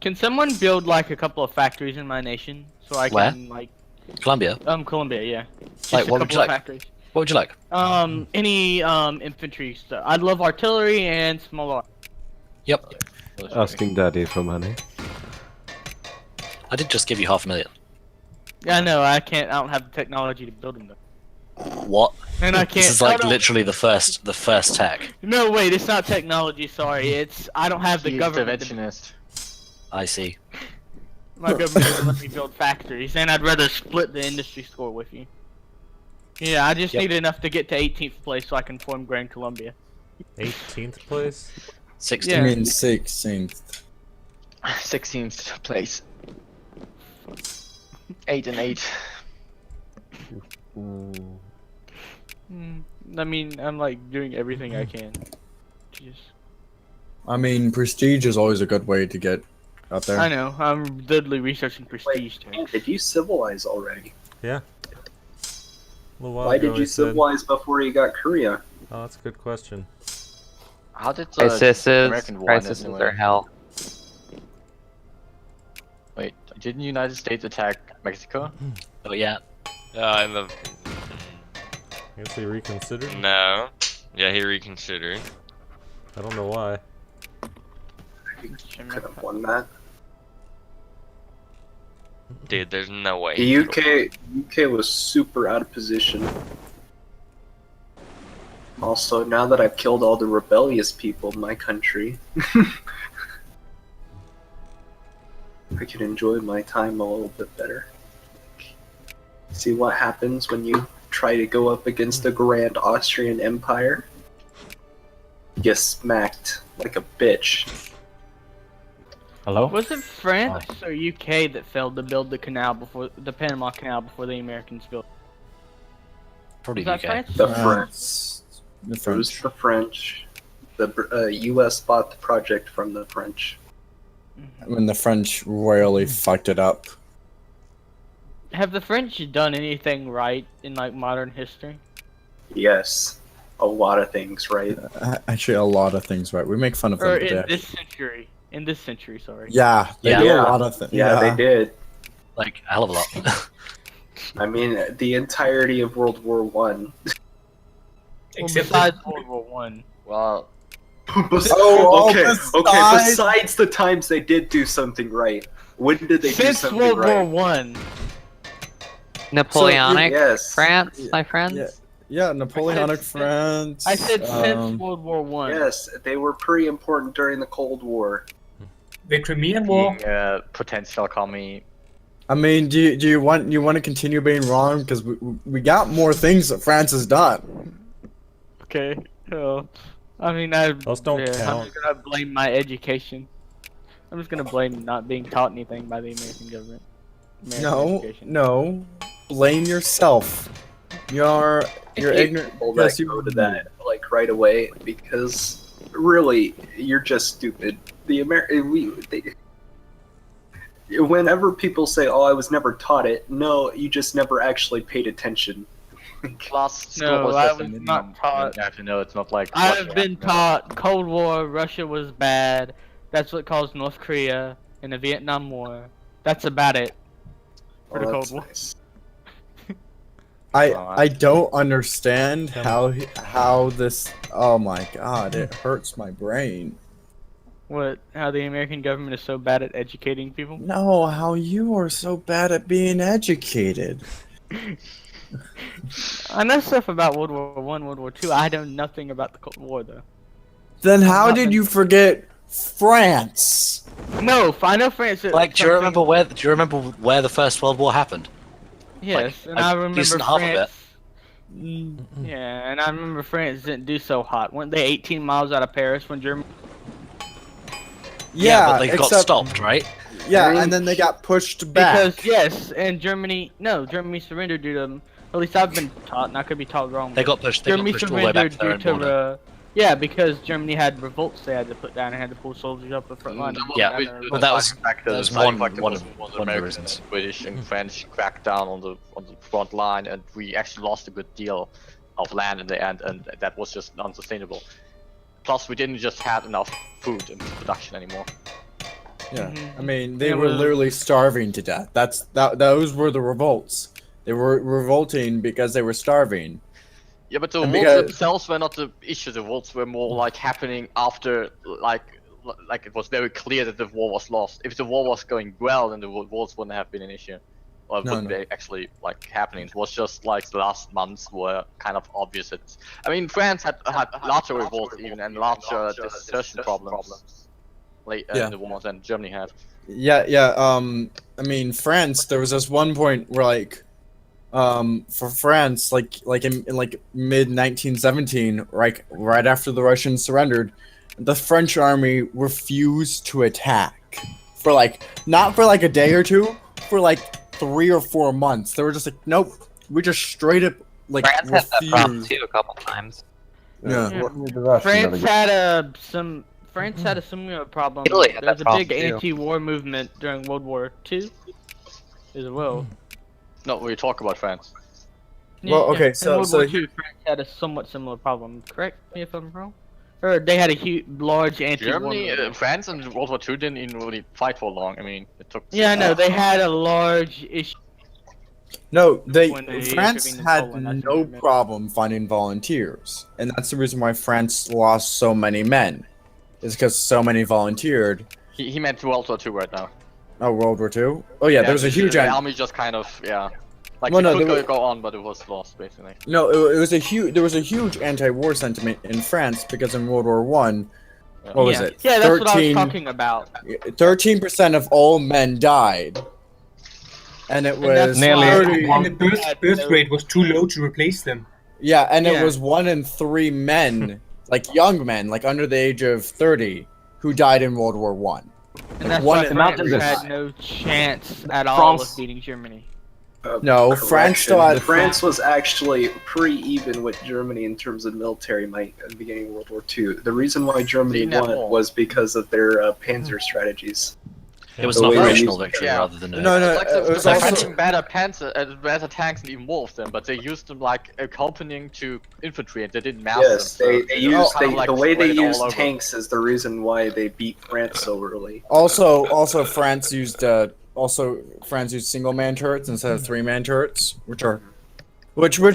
Can someone build like a couple of factories in my nation so I Where? can like Colombia. Colombia, yeah. Just Like, a what would couple you of like? factories. What would you like? Any infantry stuff. I'd love artillery and small arms. Yep. Asking daddy for money. I did just give you 500,000. Yeah, I know. I can't. I don't have the technology to build them though. What? And I can't. This is like oh, no. literally the first tech. No, wait. It's not technology. Sorry. It's I don't have the He's government. interventionist. I see. My government doesn't let me build factories, and I'd rather split the industry score with you. Yeah, I just need enough to get to 18th place so I can form Grand Columbia. 18th place? 60. Yeah. I mean 16th. 16th place. 8 and 8. I mean, I'm like doing everything I can. Jeez. I mean, prestige is always a good way to get out there. I know. I'm literally researching prestige. Wait, did you civilize already? Yeah. A little while Why ago, did you I said. civilize before you got Korea? Oh, that's a good question. How did the Crises American war end are anyway? hell. Wait, didn't the United States attack Mexico? Oh yeah. In the I guess they reconsidered? no, yeah, he reconsidered. I don't know why. Could have won that. Dude, there's no way. The UK was super out of position. Also, now that I've killed all the rebellious people in my country, I can enjoy my time a little bit better. See what happens when you try to go up against the Grand Austrian Empire? You get smacked like a bitch. Hello? Was it France or UK that failed to build the canal before the Panama Canal before the Americans built? Probably Was that UK. France? The France. The It was French. the French. The US bought the project from the French. I mean, the French royally fucked it up. Have the French done anything right in like modern history? Yes, a lot of things, right? Actually, a lot of things right. We make fun of them Or to in death. this century? In this century, sorry. Yeah, they Yeah. do Yeah. a lot of things. Yeah, they did. Like a hell of a lot. I mean, the entirety of World War One. Well, besides World War One. Well, okay, besides- besides the times they did do something right, when did they do Since something World right? War One. Napoleonic yes. France, my friends. Yeah. Yeah, Napoleonic France. I said since World War One. Yes, they were pretty important during the Cold War. The Crimean War? being potential commie. I mean, do you want to continue being wrong? Because we got more things that France has done. Okay. Well, I mean, Those don't I'm count. just gonna blame my education. I'm just gonna blame not being taught anything by the American government. American education. No, blame yourself. You're ignorant. People Yes, that you go to that like right away because really you're just stupid. The whenever people say, "Oh, I was never taught it," no, you just never actually paid attention. Plus, school No, was I just a was minimum. not taught. You have to know it's not like. I've Russia, been you know. taught Cold War, Russia was bad. That's what caused North Korea and the Vietnam War. That's about it for the Oh, Cold that's War. nice. I don't understand how this. Oh my god, it hurts my brain. What? How the American government is so bad at educating people? No, how you are so bad at being educated. I know stuff about World War One, World War Two. I know nothing about the Cold War though. Then how Not did been- you forget France? No, I know France. Like, do you remember where the First World War happened? Yes, and like, I remember decent half of it. France. Yeah, and I remember France didn't do so hot. Weren't they 18 miles out of Paris when Germany? Yeah, but they got except- stopped, right? Yeah, and then they got pushed back. Because yes, and Germany surrendered due to. At least I've been taught, and I could be taught wrong. They but got pushed. Germany all the way back surrendered to their due own to border. yeah, because Germany had revolts they had to put down and had to pull soldiers up the front line. to put Yeah, down their but that was Factors, one like of the American reasons. and British and French cracked down on the front line, and we actually lost a good deal of land in the end, and that was just unsustainable. Plus, we didn't just have enough food in production anymore. Yeah, Mhm. I mean, they It were was- literally starving to death. Those were the revolts. They were revolting because they were starving. Yeah, but the And wolves because- themselves were not the issue. The wolves were more like happening after, like it was very clear that the war was lost. If the war was going well, then the wolves wouldn't have been an issue, or No, wouldn't no. be actually like happening. It was just like the last months were kind of obvious. I mean, France had larger revolts even and larger desertion problems late Yeah. in the war than Germany had. Yeah, yeah. I mean, France. There was this one point where, like, for France, like in like mid 1917, right after the Russians surrendered, the French army refused to attack for like not for like a day or two, for like 3 or 4 months. They were just like, nope, we just straight up like France had that problem refused. too a couple times. Yeah. Yeah. France had a similar problem. Italy had There was that a big problem, too. anti-war movement during World War II as well. No, we talk about France. Well, okay, in so- World so War he- II, France had a somewhat similar problem. Correct me if I'm wrong. Or they had a huge, large anti-war Germany, movement. France, and World War II didn't even really fight for long. I mean, it took. Yeah, no, they had a large issue. No, When they France intervened in had Poland, that's no what I meant. problem finding volunteers, and that's the reason why France lost so many men. Is because so many volunteered. He meant World War II right now. Oh, World War II. Oh yeah, there was a huge. The army just kind of like Well, it no, could there were- go on, but it was lost basically. No, it was a huge. There was a huge anti-war sentiment in France because in World War One, what was yeah. it? Yeah, that's what I was talking about. 13% of all men died, and it And that's was Nearly. 30 And the birth rate was too low to replace them. Yeah, and it Yeah. was 1 in 3 men, like young men, like under the age of 30, who died in World War One. And that's one why in- France Imagine had this. no chance at all of France- beating Germany. No, France still had- France was actually pretty even with Germany in terms of military might at the beginning of World War II. The reason why Germany Didn't have won more. was because of their panzer strategies. It was The an way they operational used- victory Yeah. rather than a. No, no, It's like it was the also- French had better tanks and even more of them, but they used them like accompanying to infantry, and they didn't master Yes, them. they used kind of, like, the way they spread it all used over. tanks is the reason why they beat France so early. Also, France used single-man turrets instead of 3-man turrets, which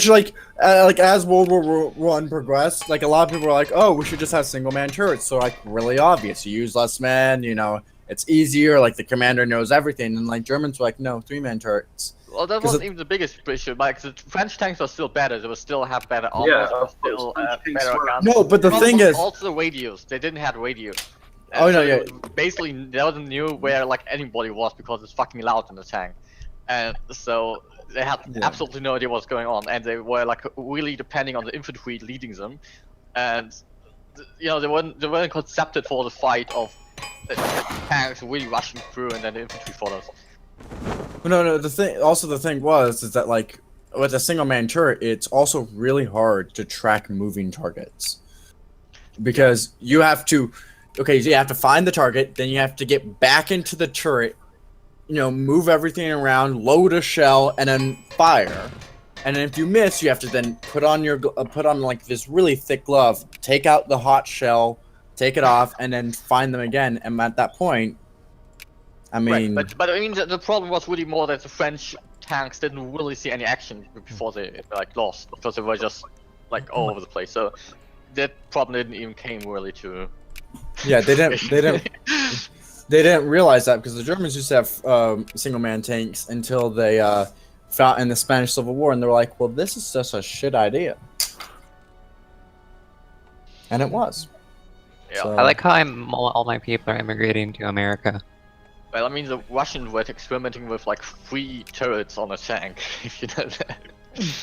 like as World War One progressed, like a lot of people were like, oh, we should just have single-man turrets. So like really obvious, you use less men, you know, it's easier. Like the commander knows everything, and like Germans were like, no, 3-man turrets. Well, that 'Cause wasn't it- even the biggest issue. Like the French tanks were still better. They would still have better armor. Yeah, they would of course, still French have tanks better were- guns. No, but the problem thing was is- also radios. They didn't have radio. Oh, no, so yeah. Basically, they wasn't knew where like anybody was because it's fucking loud in the tank, and so they had Yeah. absolutely no idea what's going on, and they were like really depending on the infantry leading them, and you know they weren't concepted for the fight of tanks really rushing through and then the infantry follows. No. The thing is that like with a single-man turret, it's also really hard to track moving targets because you have to find the target, then you have to get back into the turret, you know, move everything around, load a shell, and then fire. And then if you miss, you have to then put on like this really thick glove, take out the hot shell, take it off, and then find them again. And at that point, I mean, Right, but I mean the problem was really more that the French tanks didn't really see any action before they like lost because they were just like all over the place. So that problem didn't even came really to. yeah, they didn't realize that because the Germans used to have single-man tanks until they fought in the Spanish Civil War, and they were like, "Well, this is just a shit idea," and it was. Yeah. So- I like how all my people are immigrating to America. Well, I mean the Russians were experimenting with like 3 turrets on a tank, if you know that.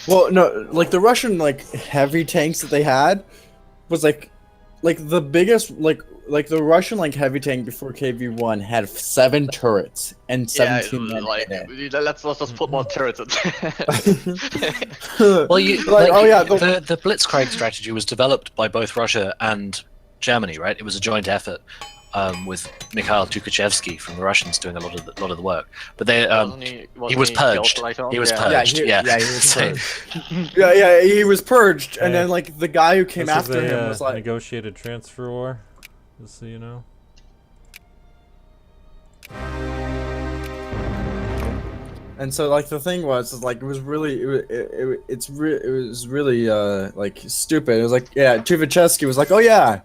Well, no, like the Russian like heavy tanks that they had was like the biggest like the Russian like heavy tank before KV-1 had 7 turrets and 17 men like in it. let's just put more turrets in. Well, you Like, oh yeah, the Blitzkrieg strategy was developed by both Russia and Germany, right? It was a joint effort with Mikhail Tukhachevsky from the Russians doing a lot of the work. But they he was purged. He was purged. he was So- purged. yeah, he was purged, and then like the guy who came This is after a, him was like, negotiated transfer war, just so you know. And so like the thing was is, like it was really it was really like stupid. It was like Tuvacheski was like, oh yeah,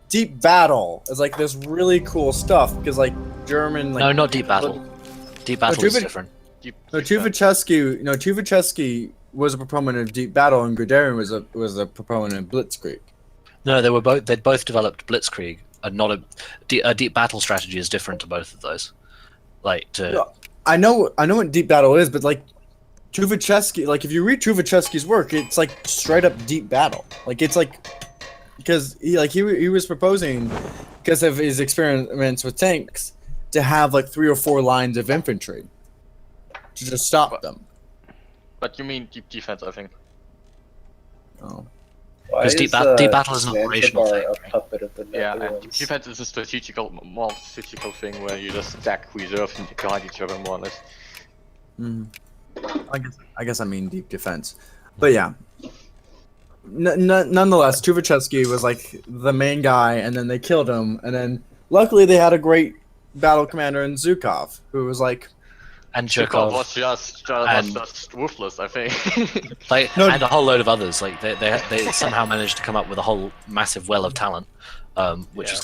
deep battle. It's like this really cool stuff because like German like No, not deep battle. Deep battle is different. Tuvacheski was a proponent of deep battle, and Guderian was a proponent of blitzkrieg. No, they'd both developed blitzkrieg, and not a deep battle strategy is different to both of those. Like to. I know what deep battle is, but like Tuvacheski, like if you read Tuvacheski's work, it's like straight up deep battle. Like it's like because he was proposing because of his experiments with tanks to have like 3 or 4 lines of infantry to just stop them. But you mean deep defense, I think. Oh. Because deep battle is an operational thing. A puppet of the Yeah, and Netherlands? defense is a more strategical thing where you just stack reserves behind each other more or less. I guess I mean deep defense, but yeah. Nonetheless, Tuvacheski was like the main guy, and then they killed him, and then luckily they had a great battle commander in Zhukov, who was like. And Zhukov Chukov. was just ruthless, I think. And a whole load of others. Like they somehow managed to come up with a whole massive well of talent, which is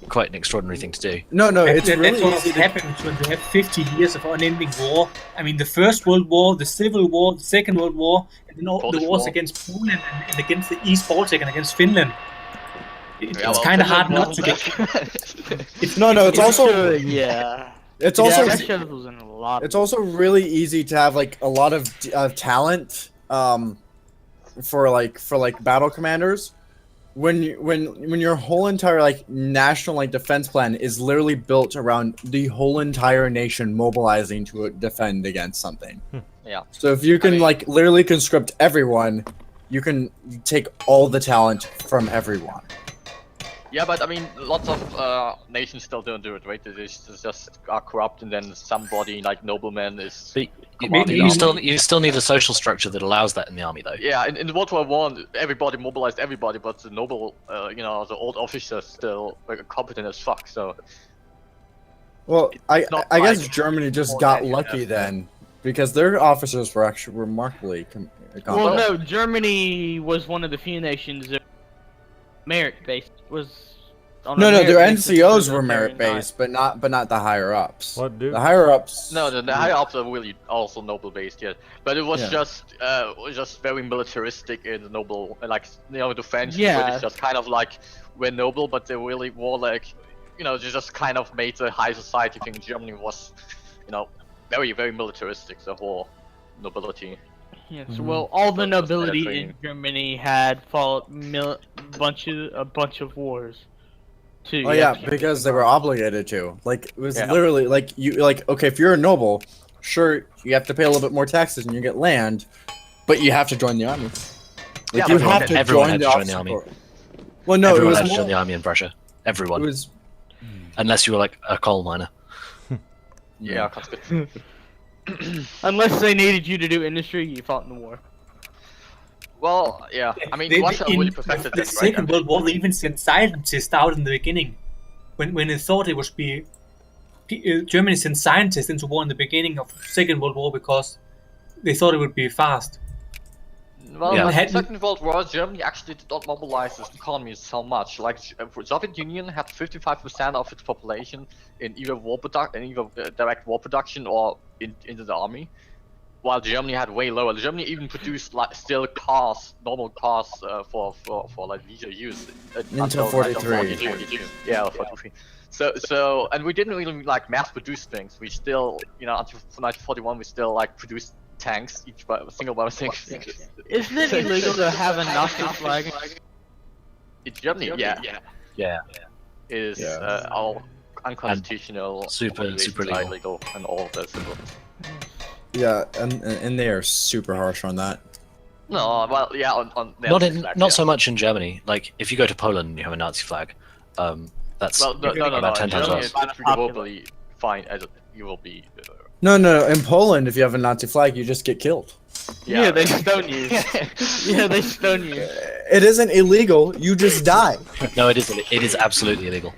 quite an extraordinary thing to do. No, it's That's really what easy to... happens when they have 50 years of unending war. I mean, the First World War, the Civil War, the Second World War, and then all the wars against Poland and against the East Baltic and against Finland. It's kind of hard not to get. It's also yeah. It's also Russia was in a lot. it's also really easy to have like a lot of talent for battle commanders when your whole entire like national like defense plan is literally built around the whole entire nation mobilizing to defend against something. Yeah. So if you can like literally conscript everyone, you can take all the talent from everyone. Yeah, but I mean, lots of nations still don't do it, right? They just are corrupt, and then somebody like nobleman is. But you still need a social structure that allows that in the army, though. Yeah, in World War I, everybody mobilized everybody, but the noble, the old officers still were competent as fuck. So. Well, I not guess like Germany just more got than lucky enough. then, because their officers were actually remarkably competent. Well, no, Germany was one of the few nations that merit-based was. No, their NCOs were merit-based, but not the higher ups. What, dude? The higher ups. No, the higher ups are really also noble-based, yeah. But it was just very militaristic in the noble, like the French and British just kind of like were noble, but they really were like, they just kind of made the high society thing. Germany was, very very militaristic. The whole nobility. Yes, well, all the nobility in Germany had fought a bunch of wars. Too. Oh yeah, because they were obligated to. Like it was literally like okay, if you're a noble, sure you have to pay a little bit more taxes and you get land, but you have to join the army. Like, you have to join the army. Well, no, everyone it was had to join the army in Prussia. Everyone. It was unless you were like a coal miner. Yeah, that's good. Unless they needed you to do industry, you fought in the war. Well, yeah. I mean, Russia really perfected the that, right? Second World War, they even sent scientists out in the beginning, when they thought it would be. Germany sent scientists into war in the beginning of Second World War because they thought it would be fast. Well, in the Second World War, Germany actually did not mobilize its economy so much. Like, the Soviet Union had 55% of its population in either direct war production or into the army, while Germany had way lower. Germany even produced still normal cars for like leisure use until 43. Yeah, 43. So and we didn't really like mass produce things. We still, until 1941, we still like produced tanks, single by single. Isn't it illegal to have a Nazi flag? In Germany, yeah. It is all unconstitutional, super illegal, and all of that. Yeah, and they are super harsh on that. No, well, yeah, on not so much in Germany. Like if you go to Poland and you have a Nazi flag, that's about 10 times worse. Globally fine as you will be. No. In Poland, if you have a Nazi flag, you just get killed. Yeah, they stone you. Yeah, they stone you. It isn't illegal. You just die. No, it isn't. It is absolutely illegal.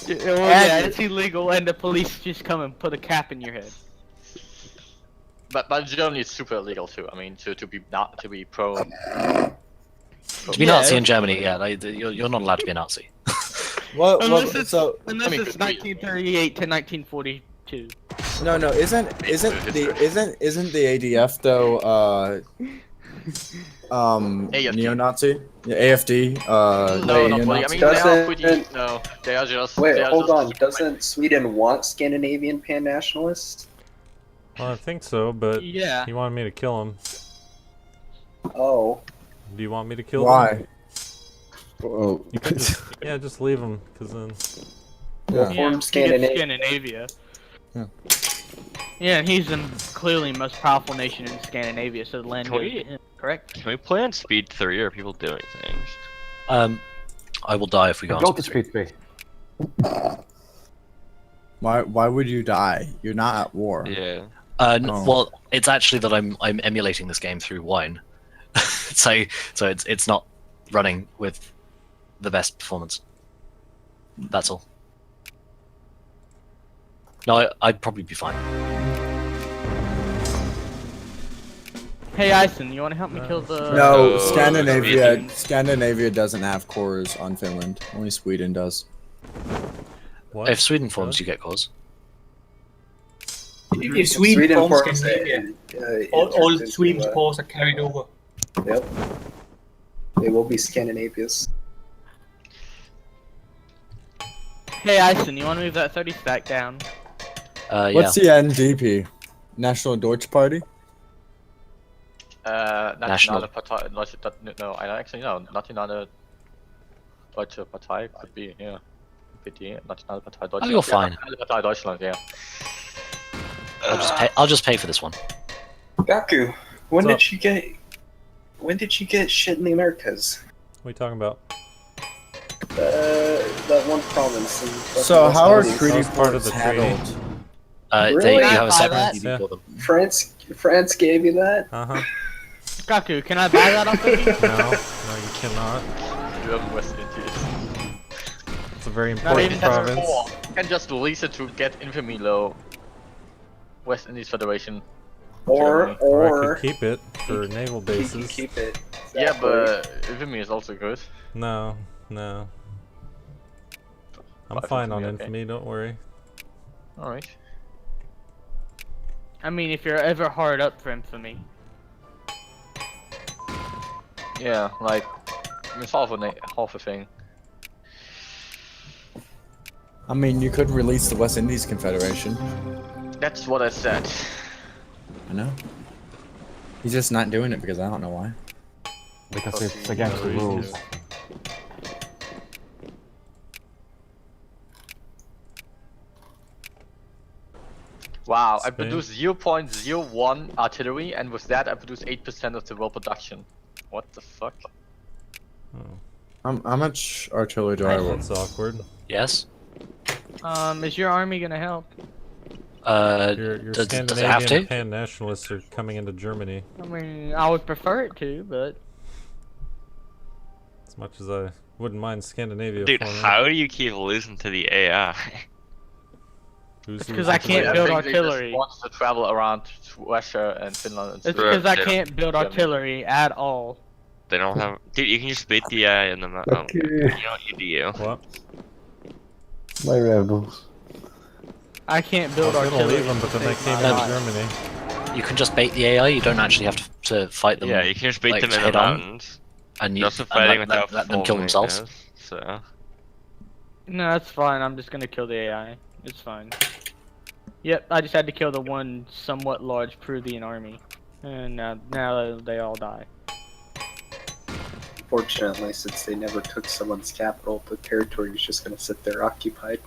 Well, yeah, it's illegal, and the police just come and put a cap in your head. But Germany is super illegal too. I mean, to be not to be pro. To be Nazi in Germany, yeah, you're not allowed to be a Nazi. Unless it's so 1938 to 1942. no, isn't the ADF though AFD. neo-Nazi? Yeah, AFD. No, not really. I mean, they are Doesn't- pretty. No, they are just. Wait, they are hold just on. Doesn't Sweden want Scandinavian pan-nationalists? Well, I think so, but Yeah. he wanted me to kill him. Oh. Do you want me to kill him? Why? Oh. You can just, yeah, just leave him, cause then. Yeah. Form he gets Scandinavia. Scandinavia. Yeah. Yeah, and he's clearly the most powerful nation in Scandinavia, so the land Can goes we- to him, correct? Can we play on speed 3 or are people doing things? I will die if we go on Go to speed. speed 3. Why would you die? You're not at war. Yeah. Oh. Well, it's actually that I'm emulating this game through Wine, so it's not running with the best performance. That's all. No, I'd probably be fine. Hey, Ison, you want to help me kill the? No, Oh, Scandinavia. Scandinavia doesn't have cores on Finland. Only Sweden does. What? If Sweden forms, you get cores. If Sweden forms forms Scandinavia, it all turns into, Sweden's cores are carried over. Yep. They will be Scandinavias. Hey, Ison, you want to move that 30 stack down? Yeah. What's the NDP? National Deutsche Party? Nationale Partei. No, I actually no. Nationale Deutsche Partei could be, yeah. PD, Nationale Partei Deutschland. Oh, you're fine. Nationale Partei Deutschland, yeah. I'll just pay for this one. Gaku, when What's did you get shit in the Americas? What are you talking about? That one province. So how are West treaty That was part of ports the handled? Really? You have a Buy separate that? TV Yeah. for them. Indies? France gave you that? Uh-huh. Gaku, can I buy that off of you? No, you cannot. German West Indies. It's a very Not important even province. You can just release it to get infamy low. West Indies Federation. Or Germany. Or I or could keep it for naval you bases. can keep it. Yeah, Exactly. but infamy is also good. No, no. I'm But fine on infamy, okay. infamy, don't worry. Alright. I mean, if you're ever hard up for infamy. Yeah, like it's half a thing. I mean, you could release the West Indies Confederation. That's what I said. I know. He's just not doing it because I don't know why. Because it's against the No rules. reason. Wow, I Spain. produced 0.01 artillery, and with that I produced 8% of the world production. What the fuck? Oh, How much artillery do I work? that's awkward. Yes. Is your army gonna help? Your Does it have Scandinavian to? pan-nationalists are coming into Germany. I mean, I would prefer it to, but As much as I wouldn't mind Scandinavia Dude, forming. how do you keep losing to the AI? Who's It's 'cause losing I to can't the- build think they artillery. just want to travel around Russia and Finland and it's stuff. because I Bro, can't build Germany. artillery at all. They don't have. Dude, you can just beat the AI in the map. Oh, Okay. you know what you do? What? My rebels. I can't I build was gonna artillery. leave them, but then they to came save into my life. Germany. You can just bait the AI. You don't actually have to fight them. Yeah, you can just beat like, them in the head on. mountains. And you You're also and fighting let without them full kill themselves. maintenance, So. No, that's fine. I'm just gonna kill the AI. It's fine. Yep, I just had to kill the one somewhat large Peruvian army, and now they all die. Fortunately, since they never took someone's capital, the territory is just going to sit there occupied.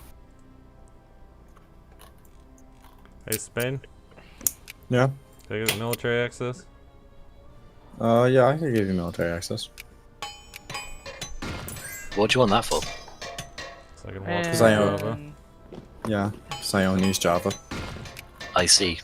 Hey, Spain? Yeah. Can I get military access? Yeah, I could give you military access. What do you want that for? So I can walk Because I to own- Java. And Yeah, because I own East Java. I see.